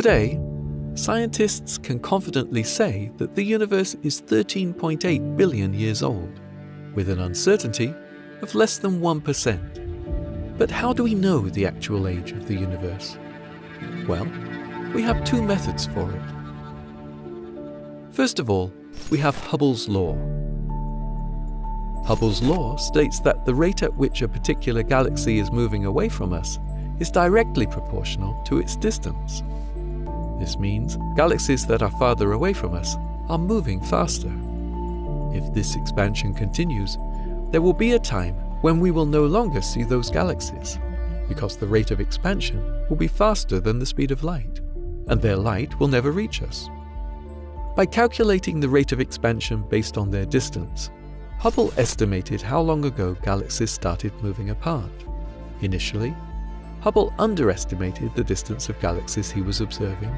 Today, scientists can confidently say that the universe is 13.8 billion years old, with an uncertainty of less than 1%. But how do we know the actual age of the universe? Well, we have two methods for it. First of all, we have Hubble's law. Hubble's law states that the rate at which a particular galaxy is moving away from us is directly proportional to its distance. This means galaxies that are farther away from us are moving faster. If this expansion continues, there will be a time when we will no longer see those galaxies, because the rate of expansion will be faster than the speed of light, and their light will never reach us. By calculating the rate of expansion based on their distance, Hubble estimated how long ago galaxies started moving apart. Initially, Hubble underestimated the distance of galaxies he was observing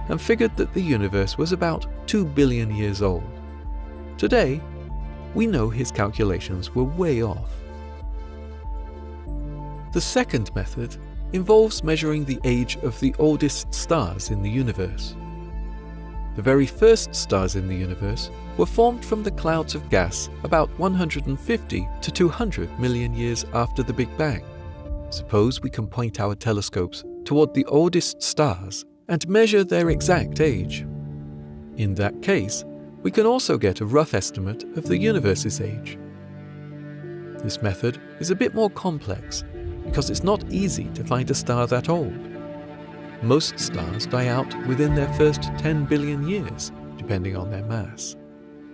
and figured that the universe was about 2 billion years old. Today, we know his calculations were way off. The second method involves measuring the age of the oldest stars in the universe. The very first stars in the universe were formed from the clouds of gas about 150 to 200 million years after the Big Bang. Suppose we can point our telescopes toward the oldest stars and measure their exact age. In that case, we can also get a rough estimate of the universe's age. This method is a bit more complex because it's not easy to find a star that old. Most stars die out within their first 10 billion years, depending on their mass.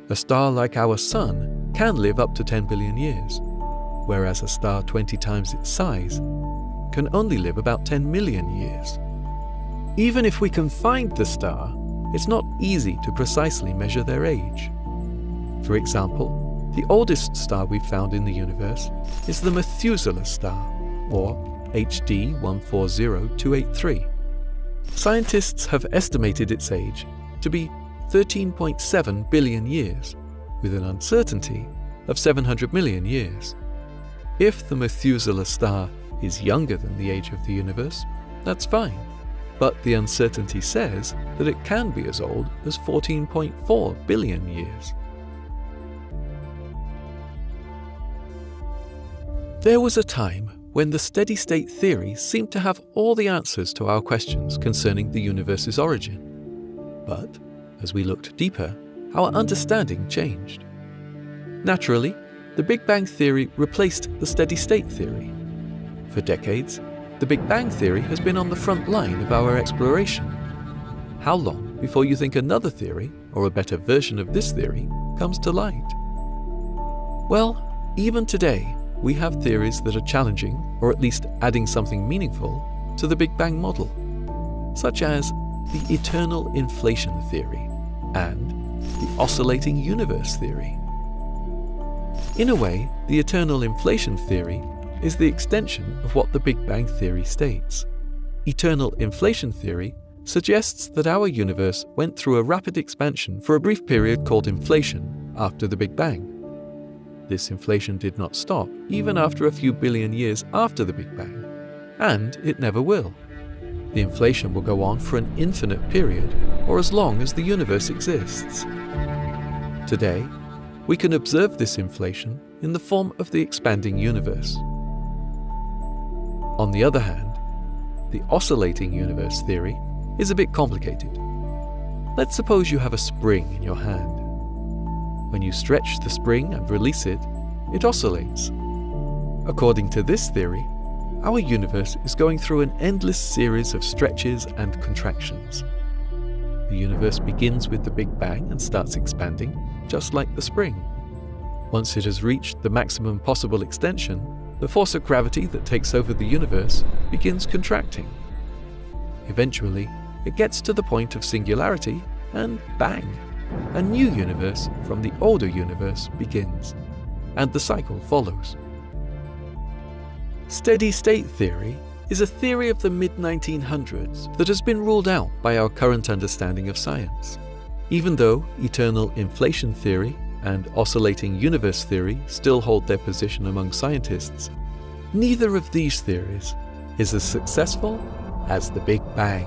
A star like our Sun can live up to 10 billion years, whereas a star 20 times its size can only live about 10 million years. Even if we can find the star, it's not easy to precisely measure their age. For example, the oldest star we've found in the universe is the Methuselah star, or HD 140283. Scientists have estimated its age to be 13.7 billion years, with an uncertainty of 700 million years. If the Methuselah star is younger than the age of the universe, that's fine. But the uncertainty says that it can be as old as 14.4 billion years. There was a time when the steady-state theory seemed to have all the answers to our questions concerning the universe's origin. But, as we looked deeper, our understanding changed. Naturally, the Big Bang theory replaced the steady-state theory. For decades, the Big Bang theory has been on the front line of our exploration. How long before you think another theory, or a better version of this theory, comes to light? Well, even today, we have theories that are challenging, or at least adding something meaningful, to the Big Bang model, such as the eternal inflation theory and the oscillating universe theory. In a way, the eternal inflation theory is the extension of what the Big Bang theory states. Eternal inflation theory suggests that our universe went through a rapid expansion for a brief period called inflation after the Big Bang. This inflation did not stop even after a few billion years after the Big Bang, and it never will. The inflation will go on for an infinite period, or as long as the universe exists. Today, we can observe this inflation in the form of the expanding universe. On the other hand, the oscillating universe theory is a bit complicated. Let's suppose you have a spring in your hand. When you stretch the spring and release it, it oscillates. According to this theory, our universe is going through an endless series of stretches and contractions. The universe begins with the Big Bang and starts expanding, just like the spring. Once it has reached the maximum possible extension, the force of gravity that takes over the universe begins contracting. Eventually, it gets to the point of singularity, and bang! A new universe from the older universe begins, and the cycle follows. Steady-state theory is a theory of the mid-1900s that has been ruled out by our current understanding of science. Even though eternal inflation theory and oscillating universe theory still hold their position among scientists, neither of these theories is as successful as the Big Bang.